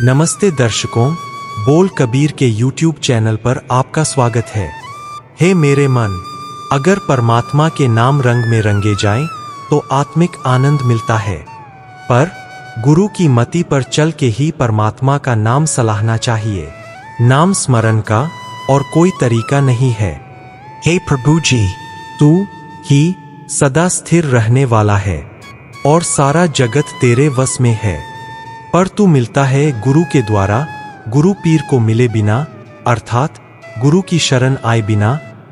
नमस्ते दर्शकों, बोल कबीर के YouTube चैनल पर आपका स्वागत है। हे मेरे मन, अगर परमात्मा के नाम रंग में रंगे जाएं तो आत्मिक आनंद मिलता है, पर गुरु की मति पर चल के ही परमात्मा का नाम सलाहना चाहिए। नाम स्मरण का और कोई तरीका नहीं है। हे प्रभु जी, तू ही सदा स्थिर रहने वाला है और सारा जगत तेरे वश में है, पर तू मिलता है गुरु के द्वारा। गुरु पीर को मिले बिना, अर्थात गुरु की शरण आए बिना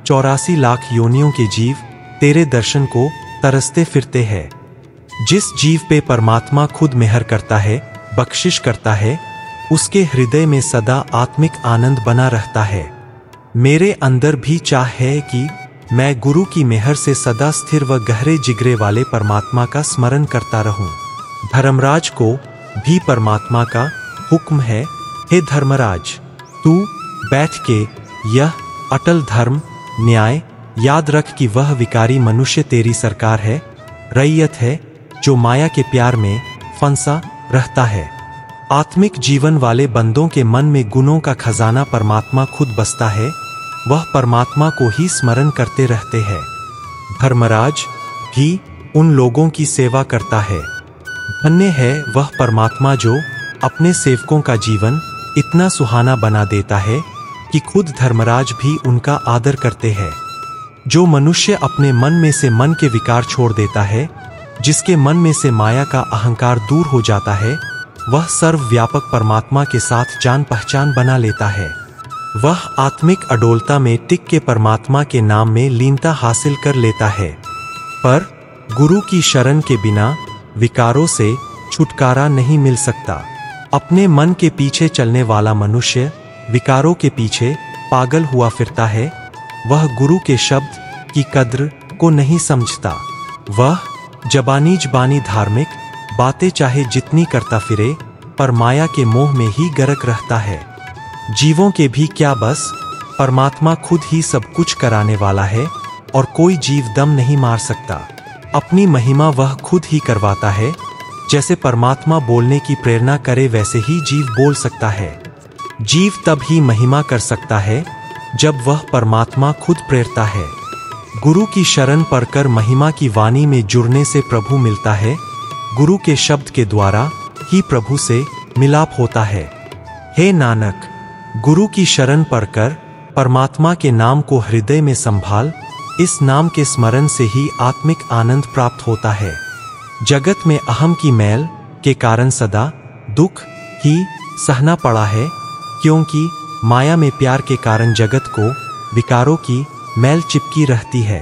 84 लाख योनियों के जीव तेरे दर्शन को तरसते फिरते हैं। जिस जीव पे परमात्मा खुद मेहर करता है, बख्शिश करता है, उसके हृदय में सदा आत्मिक आनंद बना रहता है। मेरे अंदर भी चाह है कि मैं गुरु की मेहर से सदा स्थिर व गहरे जिगरे वाले परमात्मा का स्मरण करता रहूं। धर्मराज को भी परमात्मा का हुक्म है, हे धर्मराज, तू बैठ के यह अटल धर्म न्याय याद रख कि वह विकारी मनुष्य तेरी सरकार है, रैयत है, जो माया के प्यार में फंसा रहता है। आत्मिक जीवन वाले बंदों के मन में गुणों का खजाना परमात्मा खुद बसता है, वह परमात्मा को ही स्मरण करते रहते हैं। धर्मराज भी उन लोगों की सेवा करता है। धन्य है वह परमात्मा जो अपने सेवकों का जीवन इतना सुहाना बना देता है कि खुद धर्मराज भी उनका आदर करते हैं। जो मनुष्य अपने मन में से मन के विकार छोड़ देता है, जिसके मन में से माया का अहंकार दूर हो जाता है, वह सर्वव्यापक परमात्मा के साथ जान पहचान बना लेता है। वह आत्मिक अडोलता में टिक के परमात्मा के नाम में लीनता हासिल कर लेता है। पर गुरु की शरण के बिना विकारों से छुटकारा नहीं मिल सकता। अपने मन के पीछे चलने वाला मनुष्य विकारों के पीछे पागल हुआ फिरता है। वह गुरु के शब्द की कद्र को नहीं समझता। वह जबानी जबानी धार्मिक बातें चाहे जितनी करता फिरे, पर माया के मोह में ही गरक रहता है। जीवों के भी क्या बस, परमात्मा खुद ही सब कुछ कराने वाला है और कोई जीव दम नहीं मार सकता। अपनी महिमा वह खुद ही करवाता है। जैसे परमात्मा बोलने की प्रेरणा करे, वैसे ही जीव बोल सकता है। जीव तब ही महिमा कर सकता है जब वह परमात्मा खुद प्रेरता है। गुरु की शरण पढ़कर महिमा की वाणी में जुड़ने से प्रभु मिलता है। गुरु के शब्द के द्वारा ही प्रभु से मिलाप होता है। हे नानक, गुरु की शरण पढ़कर परमात्मा के नाम को हृदय में संभाल। इस नाम के स्मरण से ही आत्मिक आनंद प्राप्त होता है। जगत में अहम की मैल के कारण सदा दुख ही सहना पड़ा है, क्योंकि माया में प्यार के कारण जगत को विकारों की मैल चिपकी रहती है।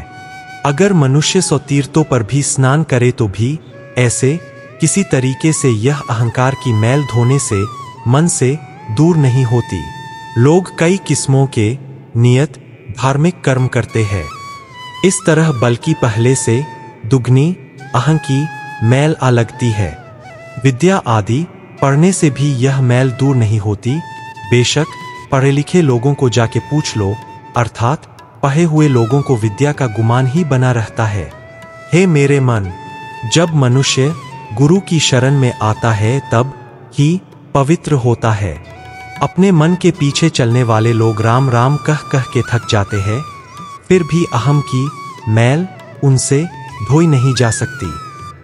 अगर मनुष्य 100 तीर्थों पर भी स्नान करे तो भी ऐसे किसी तरीके से यह अहंकार की मैल धोने से मन से दूर नहीं होती। लोग कई किस्मों के नियत धार्मिक कर्म करते हैं, इस तरह बल्कि पहले से दुगनी अहं की मैल आ लगती है। विद्या आदि पढ़ने से भी यह मैल दूर नहीं होती। बेशक पढ़े लिखे लोगों को जाके पूछ लो, अर्थात पढ़े हुए लोगों को विद्या का गुमान ही बना रहता है। हे मेरे मन, जब मनुष्य गुरु की शरण में आता है तब ही पवित्र होता है। अपने मन के पीछे चलने वाले लोग राम राम कह कह के थक जाते हैं, फिर भी अहम की मैल उनसे धोई नहीं जा सकती।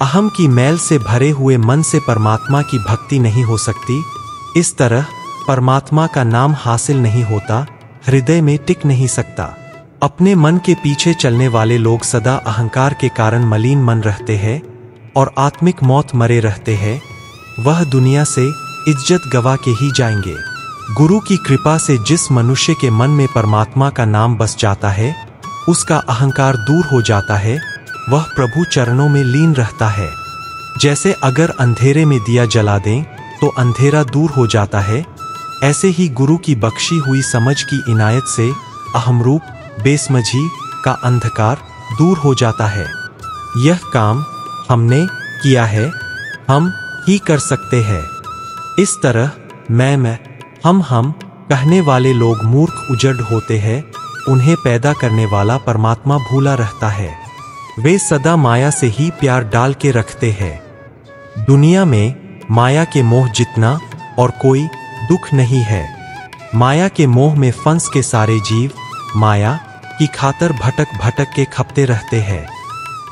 अहम की मैल से भरे हुए मन से परमात्मा की भक्ति नहीं हो सकती। इस तरह परमात्मा का नाम हासिल नहीं होता, हृदय में टिक नहीं सकता। अपने मन के पीछे चलने वाले लोग सदा अहंकार के कारण मलिन मन रहते हैं और आत्मिक मौत मरे रहते हैं। वह दुनिया से इज्जत गवा के ही जाएंगे। गुरु की कृपा से जिस मनुष्य के मन में परमात्मा का नाम बस जाता है, उसका अहंकार दूर हो जाता है। वह प्रभु चरणों में लीन रहता है। जैसे अगर अंधेरे में दिया जला दें तो अंधेरा दूर हो जाता है, ऐसे ही गुरु की बख्शी हुई समझ की इनायत से अहमरूप बेसमझी का अंधकार दूर हो जाता है। यह काम हमने किया है, हम ही कर सकते हैं। इस तरह मैं हम कहने वाले लोग मूर्ख उजड़ होते हैं। उन्हें पैदा करने वाला परमात्मा भूला रहता है। वे सदा माया से ही प्यार डाल के रखते हैं। दुनिया में माया के मोह जितना और कोई दुख नहीं है। माया के मोह में फंस के सारे जीव माया की खातर भटक भटक के खपते रहते हैं।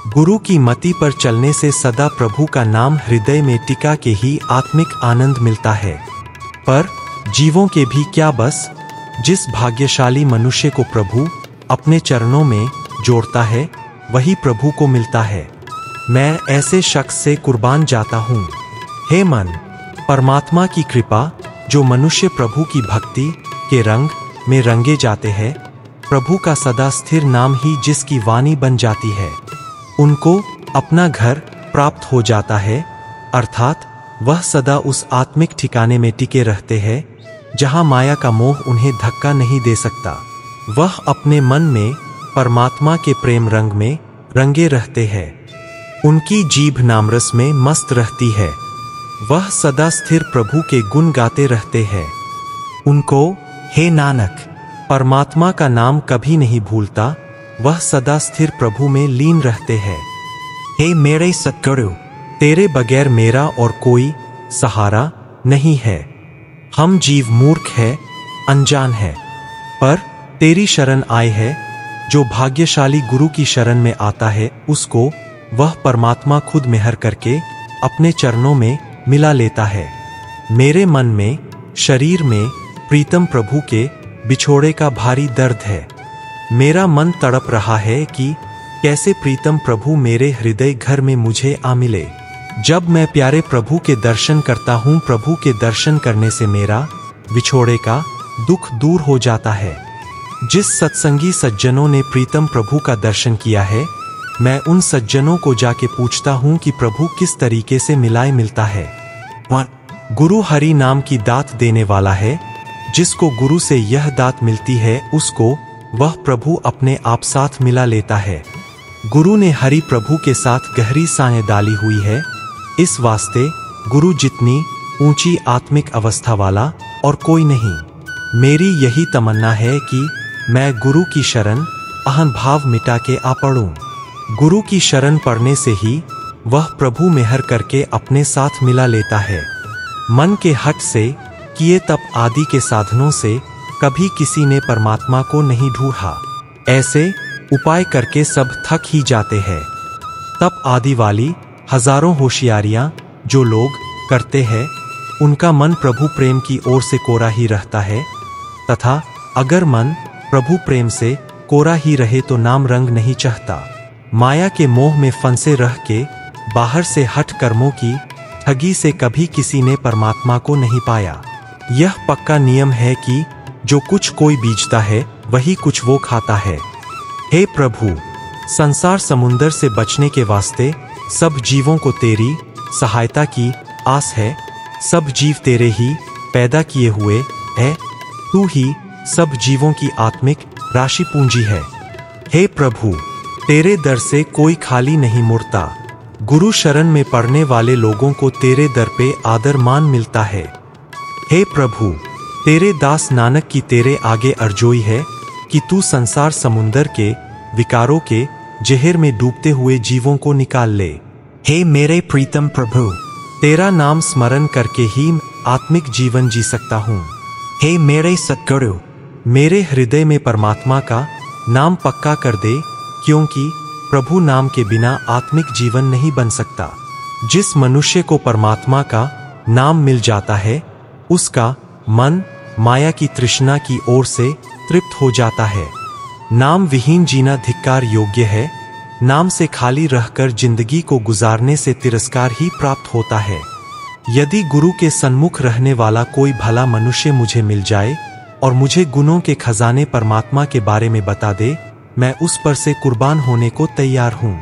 गुरु की मति पर चलने से सदा प्रभु का नाम हृदय में टिका के ही आत्मिक आनंद मिलता है। पर जीवों के भी क्या बस, जिस भाग्यशाली मनुष्य को प्रभु अपने चरणों में जोड़ता है वही प्रभु को मिलता है। मैं ऐसे शख्स से कुर्बान जाता हूँ। हे मन, परमात्मा की कृपा, जो मनुष्य प्रभु की भक्ति के रंग में रंगे जाते हैं, प्रभु का सदा स्थिर नाम ही जिसकी वाणी बन जाती है, उनको अपना घर प्राप्त हो जाता है, अर्थात वह सदा उस आत्मिक ठिकाने में टिके रहते हैं जहां माया का मोह उन्हें धक्का नहीं दे सकता। वह अपने मन में परमात्मा के प्रेम रंग में रंगे रहते हैं। उनकी जीभ नामरस में मस्त रहती है। वह सदा स्थिर प्रभु के गुण गाते रहते हैं। उनको, हे नानक, परमात्मा का नाम कभी नहीं भूलता। वह सदा स्थिर प्रभु में लीन रहते हैं। हे मेरे सद्गुरु, तेरे बगैर मेरा और कोई सहारा नहीं है। हम जीव मूर्ख है, अनजान है, पर तेरी शरण आए है। जो भाग्यशाली गुरु की शरण में आता है उसको वह परमात्मा खुद मेहर करके अपने चरणों में मिला लेता है। मेरे मन में, शरीर में प्रीतम प्रभु के बिछोड़े का भारी दर्द है। मेरा मन तड़प रहा है कि कैसे प्रीतम प्रभु मेरे हृदय घर में मुझे आ मिले। जब मैं प्यारे प्रभु के दर्शन करता हूँ, प्रभु के दर्शन करने से मेरा बिछोड़े का दुख दूर हो जाता है। जिस सत्संगी सज्जनों ने प्रीतम प्रभु का दर्शन किया है, मैं उन सज्जनों को जाके पूछता हूँ कि प्रभु किस तरीके से मिलाए मिलता है। गुरु हरि नाम की दात देने वाला है। जिसको गुरु से यह दात मिलती है उसको वह प्रभु अपने आप साथ मिला लेता है। गुरु ने हरि प्रभु के साथ गहरी सांयें डाली हुई है। इस वास्ते गुरु जितनी ऊंची आत्मिक अवस्था वाला और कोई नहीं। मेरी यही तमन्ना है कि मैं गुरु की शरण अहं भाव मिटा के आ पड़ूं। गुरु की शरण पड़ने से ही वह प्रभु मेहर करके अपने साथ मिला लेता है। मन के हट से किए तप आदि के साधनों से कभी किसी ने परमात्मा को नहीं ढूंढा। ऐसे उपाय करके सब थक ही जाते हैं। तप आदि वाली हजारों होशियारियां जो लोग करते हैं, उनका मन प्रभु प्रेम की ओर से कोरा ही रहता है। तथा अगर मन प्रभु प्रेम से कोरा ही रहे तो नाम रंग नहीं चाहता। माया के मोह में फंसे रह के बाहर से हट कर्मों की ठगी से कभी किसी ने परमात्मा को नहीं पाया। यह पक्का नियम है कि जो कुछ कोई बीजता है वही कुछ वो खाता है। हे प्रभु, संसार समुंदर से बचने के वास्ते सब जीवों को तेरी सहायता की आस है। सब जीव तेरे ही पैदा किए हुए है। तू ही सब जीवों की आत्मिक राशि पूंजी है। हे प्रभु, तेरे दर से कोई खाली नहीं मुड़ता। गुरु शरण में पड़ने वाले लोगों को तेरे दर पे आदर मान मिलता है। हे प्रभु, तेरे दास नानक की तेरे आगे अर्जोई है कि तू संसार समुंदर के विकारों के जहर में डूबते हुए जीवों को निकाल ले। हे मेरे प्रीतम प्रभु, तेरा नाम स्मरण करके ही आत्मिक जीवन जी सकता हूँ। हे मेरे सद्गुरु, मेरे हृदय में परमात्मा का नाम पक्का कर दे, क्योंकि प्रभु नाम के बिना आत्मिक जीवन नहीं बन सकता। जिस मनुष्य को परमात्मा का नाम मिल जाता है उसका मन माया की तृष्णा की ओर से तृप्त हो जाता है। नाम विहीन जीना धिक्कार योग्य है। नाम से खाली रहकर जिंदगी को गुजारने से तिरस्कार ही प्राप्त होता है। यदि गुरु के सन्मुख रहने वाला कोई भला मनुष्य मुझे मिल जाए और मुझे गुणों के खजाने परमात्मा के बारे में बता दे, मैं उस पर से कुर्बान होने को तैयार हूँ।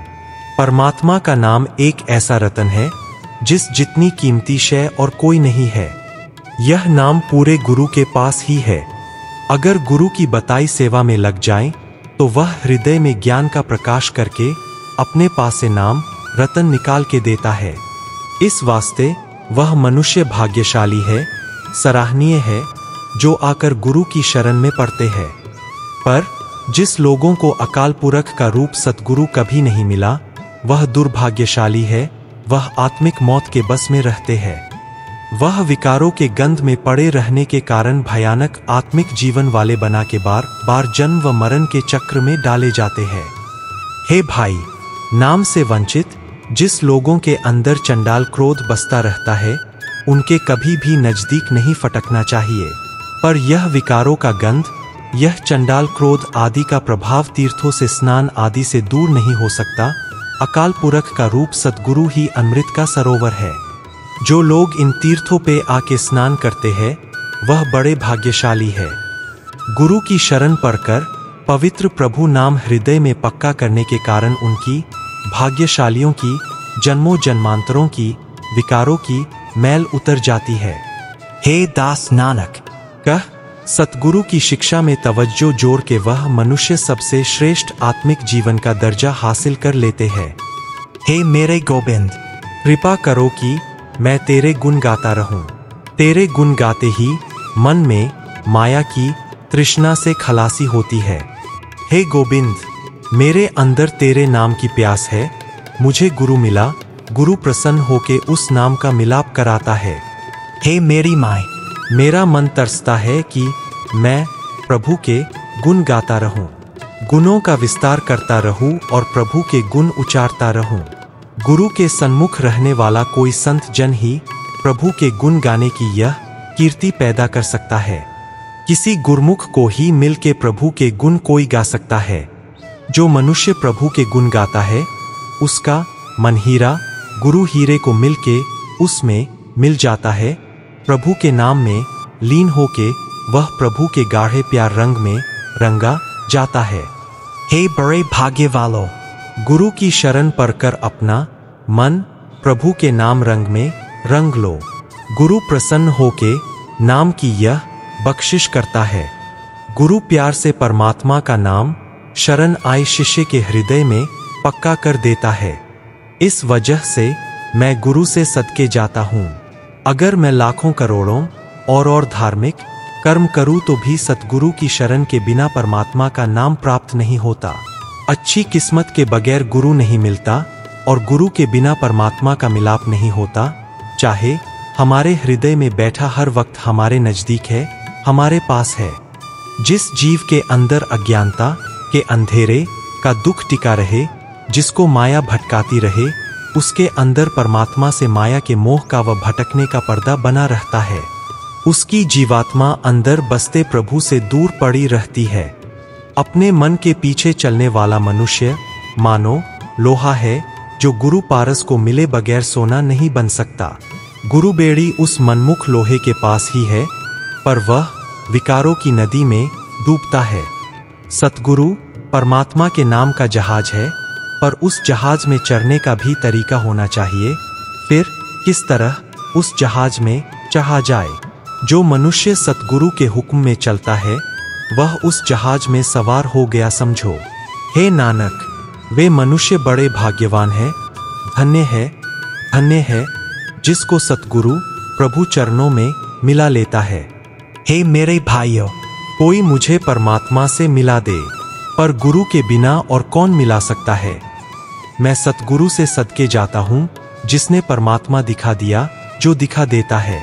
परमात्मा का नाम एक ऐसा रतन है जिस जितनी कीमती शय और कोई नहीं है। यह नाम पूरे गुरु के पास ही है। अगर गुरु की बताई सेवा में लग जाएं, तो वह हृदय में ज्ञान का प्रकाश करके अपने पास से नाम रतन निकाल के देता है। इस वास्ते वह मनुष्य भाग्यशाली है, सराहनीय है, जो आकर गुरु की शरण में पड़ते हैं। पर जिस लोगों को अकाल पुरख का रूप सतगुरु कभी नहीं मिला, वह दुर्भाग्यशाली है। वह आत्मिक मौत के बस में रहते हैं। वह विकारों के गंध में पड़े रहने के कारण भयानक आत्मिक जीवन वाले बना के बार बार जन्म व मरण के चक्र में डाले जाते हैं। हे भाई, नाम से वंचित जिस लोगों के अंदर चंडाल क्रोध बसता रहता है, उनके कभी भी नजदीक नहीं फटकना चाहिए। पर यह विकारों का गंध, यह चंडाल क्रोध आदि का प्रभाव तीर्थों से स्नान आदि से दूर नहीं हो सकता। अकाल पुरख का रूप सतगुरु ही अमृत का सरोवर है। जो लोग इन तीर्थों पे आके स्नान करते हैं, वह बड़े भाग्यशाली है। गुरु की शरण पढ़कर पवित्र प्रभु नाम हृदय में पक्का करने के कारण उनकी, भाग्यशालियों की, जन्मों जन्मांतरों की, विकारों की मैल उतर जाती है। हे दास नानक, कह सतगुरु की शिक्षा में तवज्जो जोड़ के वह मनुष्य सबसे श्रेष्ठ आत्मिक जीवन का दर्जा हासिल कर लेते हैं। हे मेरे गोविंद, कृपा करो कि मैं तेरे गुण गाता रहूं। तेरे गुण गाते ही मन में माया की तृष्णा से खलासी होती है। हे गोविंद, मेरे अंदर तेरे नाम की प्यास है। मुझे गुरु मिला, गुरु प्रसन्न होके उस नाम का मिलाप कराता है। हे मेरी माय, मेरा मन तरसता है कि मैं प्रभु के गुण गाता रहूं, गुणों का विस्तार करता रहूं और प्रभु के गुण उचारता रहूं। गुरु के सन्मुख रहने वाला कोई संत जन ही प्रभु के गुण गाने की यह कीर्ति पैदा कर सकता है। किसी गुरमुख को ही मिल के प्रभु के गुण कोई गा सकता है। जो मनुष्य प्रभु के गुण गाता है, उसका मन हीरा गुरु हीरे को मिल के उसमें मिल जाता है। प्रभु के नाम में लीन होके वह प्रभु के गाढ़े प्यार रंग में रंगा जाता है। हे बड़े भाग्य वालों, गुरु की शरण पढ़कर अपना मन प्रभु के नाम रंग में रंग लो। गुरु प्रसन्न होके नाम की यह बख्शिश करता है। गुरु प्यार से परमात्मा का नाम शरण आए शिष्य के हृदय में पक्का कर देता है। इस वजह से मैं गुरु से सदके जाता हूँ। अगर मैं लाखों करोड़ों और धार्मिक कर्म करूँ तो भी सतगुरु की शरण के बिना परमात्मा का नाम प्राप्त नहीं होता। अच्छी किस्मत के बगैर गुरु नहीं मिलता और गुरु के बिना परमात्मा का मिलाप नहीं होता। चाहे हमारे हृदय में बैठा हर वक्त हमारे नजदीक है, हमारे पास है। जिस जीव के अंदर अज्ञानता के अंधेरे का दुख टिका रहे, जिसको माया भटकाती रहे, उसके अंदर परमात्मा से माया के मोह का व भटकने का पर्दा बना रहता है। उसकी जीवात्मा अंदर बसते प्रभु से दूर पड़ी रहती है। अपने मन के पीछे चलने वाला मनुष्य मानो लोहा है जो गुरु पारस को मिले बगैर सोना नहीं बन सकता। गुरु बेड़ी उस मनमुख लोहे के पास ही है, पर वह विकारों की नदी में डूबता है। सतगुरु परमात्मा के नाम का जहाज है, पर उस जहाज में चढ़ने का भी तरीका होना चाहिए। फिर किस तरह उस जहाज में चढ़ा जाए। जो मनुष्य सतगुरु के हुक्म में चलता है, वह उस जहाज में सवार हो गया समझो। हे नानक, वे मनुष्य बड़े भाग्यवान हैं। धन्य है जिसको सतगुरु प्रभु चरणों में मिला लेता है। हे मेरे भाइयों, कोई मुझे परमात्मा से मिला दे, पर गुरु के बिना और कौन मिला सकता है। मैं सतगुरु से सदके जाता हूँ, जिसने परमात्मा दिखा दिया, जो दिखा देता है।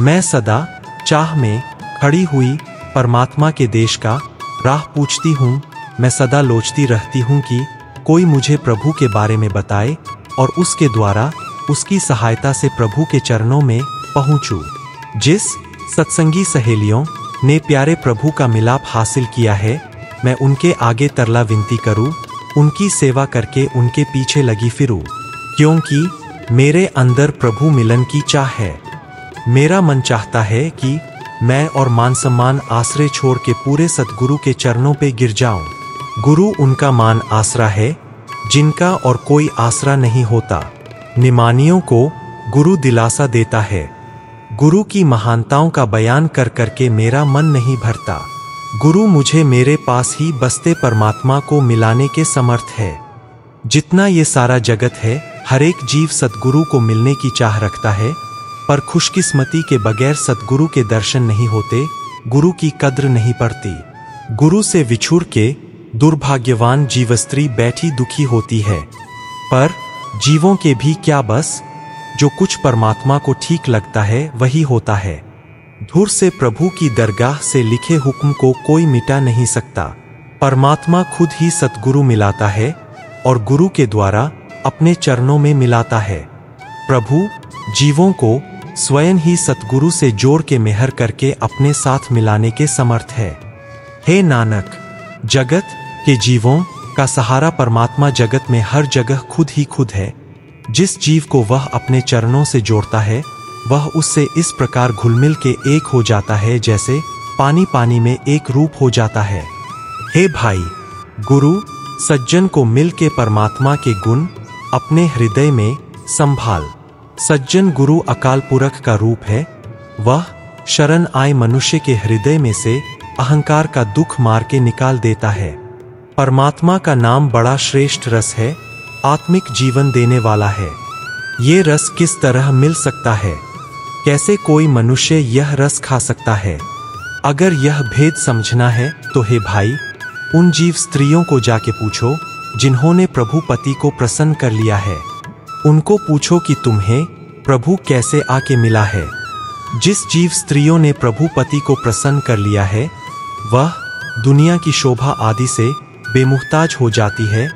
मैं सदा चाह में खड़ी हुई परमात्मा के देश का राह पूछती हूँ। मैं सदा लोचती रहती हूँ कि कोई मुझे प्रभु के बारे में बताए और उसके द्वारा उसकी सहायता से प्रभु के चरणों में पहुँचूं। जिस सत्संगी सहेलियों ने प्यारे प्रभु का मिलाप हासिल किया है, मैं उनके आगे तरला विनती करूं, उनकी सेवा करके उनके पीछे लगी फिरूं, क्योंकि मेरे अंदर प्रभु मिलन की चाह है। मेरा मन चाहता है कि मैं और मान सम्मान आश्रय छोड़ के पूरे सतगुरु के चरणों पे गिर जाऊं। गुरु उनका मान आसरा है जिनका और कोई आसरा नहीं होता। निमानियों को गुरु दिलासा देता है। गुरु की महानताओं का बयान कर करके मेरा मन नहीं भरता। गुरु मुझे मेरे पास ही बसते परमात्मा को मिलाने के समर्थ है। जितना ये सारा जगत है, हर एक जीव सतगुरु को मिलने की चाह रखता है, पर खुशकिस्मती के बगैर सतगुरु के दर्शन नहीं होते, गुरु की कद्र नहीं पड़ती। गुरु से विछुड़ के दुर्भाग्यवान जीवस्त्री बैठी दुखी होती है। पर जीवों के भी क्या बस, जो कुछ परमात्मा को ठीक लगता है वही होता है। धुर से प्रभु की दरगाह से लिखे हुक्म को कोई मिटा नहीं सकता। परमात्मा खुद ही सतगुरु मिलाता है और गुरु के द्वारा अपने चरणों में मिलाता है। प्रभु जीवों को स्वयं ही सतगुरु से जोड़ के मेहर करके अपने साथ मिलाने के समर्थ है। हे नानक, जगत के जीवों का सहारा परमात्मा जगत में हर जगह खुद ही खुद है। जिस जीव को वह अपने चरणों से जोड़ता है वह उससे इस प्रकार घुलमिल के एक हो जाता है जैसे पानी पानी में एक रूप हो जाता है। हे भाई, गुरु सज्जन को मिल के परमात्मा के गुण अपने हृदय में संभाल। सज्जन गुरु अकाल पुरख का रूप है। वह शरण आए मनुष्य के हृदय में से अहंकार का दुख मार के निकाल देता है। परमात्मा का नाम बड़ा श्रेष्ठ रस है, आत्मिक जीवन देने वाला है। ये रस किस तरह मिल सकता है? कैसे कोई मनुष्य यह रस खा सकता है? अगर यह भेद समझना है तो हे भाई, उन जीव स्त्रियों को जाके पूछो जिन्होंने प्रभु पति को प्रसन्न कर लिया है। उनको पूछो कि तुम्हें प्रभु कैसे आके मिला है। जिस जीव स्त्रियों ने प्रभु पति को प्रसन्न कर लिया है वह दुनिया की शोभा आदि से बेमुहताज हो जाती है,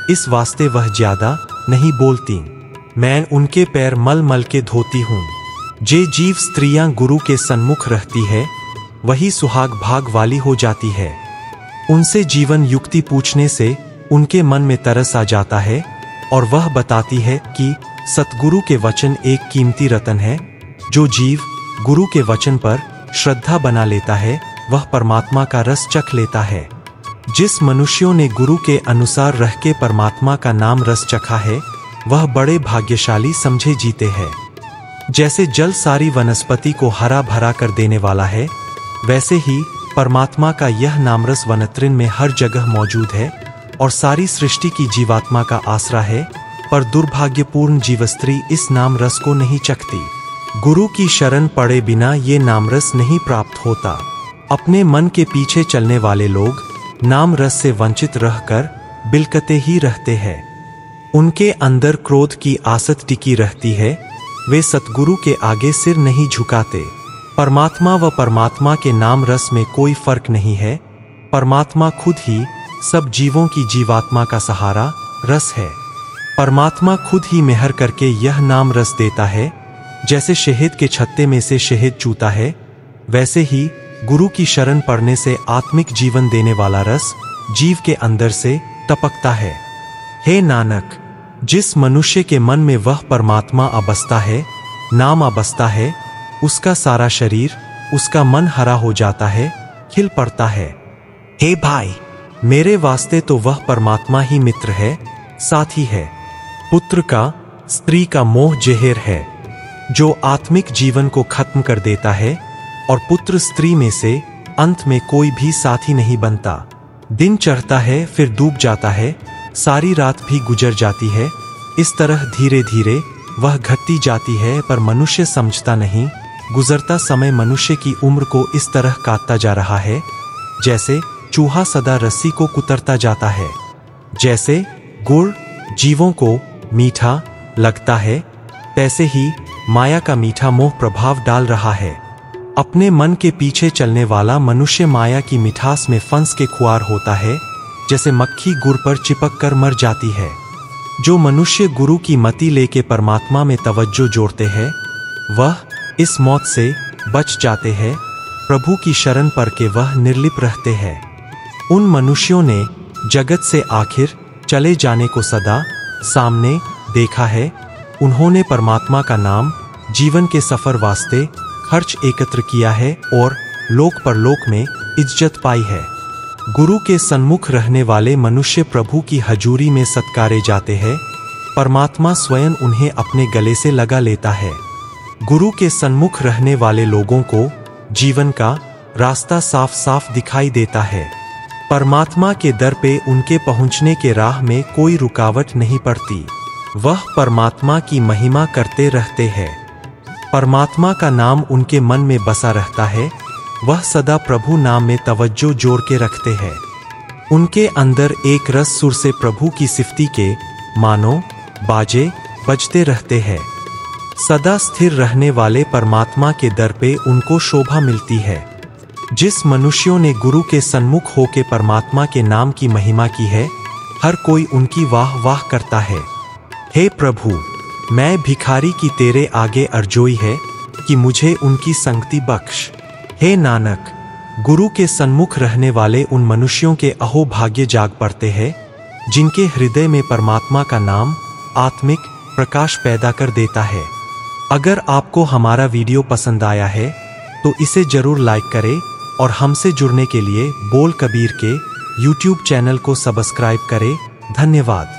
इस वास्ते वह ज्यादा नहीं बोलती। मैं उनके पैर मल मल के धोती हूँ। जे जीव स्त्रियां गुरु के सन्मुख रहती है वही सुहाग भाग वाली हो जाती है। उनसे जीवन युक्ति पूछने से उनके मन में तरस आ जाता है और वह बताती है कि सतगुरु के वचन एक कीमती रतन है। जो जीव गुरु के वचन पर श्रद्धा बना लेता है वह परमात्मा का रस चख लेता है। जिस मनुष्यों ने गुरु के अनुसार रह के परमात्मा का नाम रस चखा है वह बड़े भाग्यशाली समझे जीते हैं। जैसे जल सारी वनस्पति को हरा भरा कर देने वाला है, वैसे ही परमात्मा का यह नामरस वनत्रिन में हर जगह मौजूद है और सारी सृष्टि की जीवात्मा का आसरा है। पर दुर्भाग्यपूर्ण जीवस्त्री इस नाम रस को नहीं चखती। गुरु की शरण पड़े बिना ये नामरस नहीं प्राप्त होता। अपने मन के पीछे चलने वाले लोग नाम रस से वंचित रहकर बिलकते ही रहते हैं। उनके अंदर क्रोध की आसत टिकी रहती है। वे सतगुरु के आगे सिर नहीं झुकाते। परमात्मा व परमात्मा के नाम रस में कोई फर्क नहीं है। परमात्मा खुद ही सब जीवों की जीवात्मा का सहारा रस है। परमात्मा खुद ही मेहर करके यह नाम रस देता है। जैसे शहद के छत्ते में से शहद चूता है, वैसे ही गुरु की शरण पड़ने से आत्मिक जीवन देने वाला रस जीव के अंदर से टपकता है। हे नानक, जिस मनुष्य के मन में वह परमात्मा बसता है, नाम बसता है, उसका सारा शरीर, उसका मन हरा हो जाता है, खिल पड़ता है। हे भाई, मेरे वास्ते तो वह परमात्मा ही मित्र है, साथी है। पुत्र का स्त्री का मोह जहर है जो आत्मिक जीवन को खत्म कर देता है और पुत्र स्त्री में से अंत में कोई भी साथी नहीं बनता। दिन चढ़ता है फिर डूब जाता है, सारी रात भी गुजर जाती है। इस तरह धीरे धीरे वह घटती जाती है, पर मनुष्य समझता नहीं। गुजरता समय मनुष्य की उम्र को इस तरह काटता जा रहा है जैसे चूहा सदा रस्सी को कुतरता जाता है। जैसे गुड़ जीवों को मीठा लगता है, तैसे ही माया का मीठा मोह प्रभाव डाल रहा है। अपने मन के पीछे चलने वाला मनुष्य माया की मिठास में फंस के खुआर होता है, जैसे मक्खी गुड़ पर चिपक कर मर जाती है। जो मनुष्य गुरु की मति लेके परमात्मा में तवज्जो जोड़ते हैं वह इस मौत से बच जाते हैं। प्रभु की शरण पर के वह निर्लिप रहते हैं। उन मनुष्यों ने जगत से आखिर चले जाने को सदा सामने देखा है। उन्होंने परमात्मा का नाम जीवन के सफर वास्ते खर्च एकत्र किया है और लोक परलोक में इज्जत पाई है। गुरु के सन्मुख रहने वाले मनुष्य प्रभु की हजूरी में सत्कारे जाते हैं। परमात्मा स्वयं उन्हें अपने गले से लगा लेता है। गुरु के सन्मुख रहने वाले लोगों को जीवन का रास्ता साफ साफ दिखाई देता है। परमात्मा के दर पे उनके पहुंचने के राह में कोई रुकावट नहीं पड़ती। वह परमात्मा की महिमा करते रहते हैं। परमात्मा का नाम उनके मन में बसा रहता है। वह सदा प्रभु नाम में तवज्जो जोड़ के रखते हैं। उनके अंदर एक रस सुर से प्रभु की सिफती के मानो बाजे बजते रहते हैं। सदा स्थिर रहने वाले परमात्मा के दर पे उनको शोभा मिलती है। जिस मनुष्यों ने गुरु के सन्मुख होके परमात्मा के नाम की महिमा की है, हर कोई उनकी वाह वाह करता है। हे प्रभु, मैं भिखारी की तेरे आगे अर्जोई है कि मुझे उनकी संगति बख्श। हे नानक, गुरु के सन्मुख रहने वाले उन मनुष्यों के अहो भाग्य जाग पड़ते हैं जिनके हृदय में परमात्मा का नाम आत्मिक प्रकाश पैदा कर देता है। अगर आपको हमारा वीडियो पसंद आया है तो इसे जरूर लाइक करें और हमसे जुड़ने के लिए बोल कबीर के YouTube चैनल को सब्सक्राइब करें। धन्यवाद।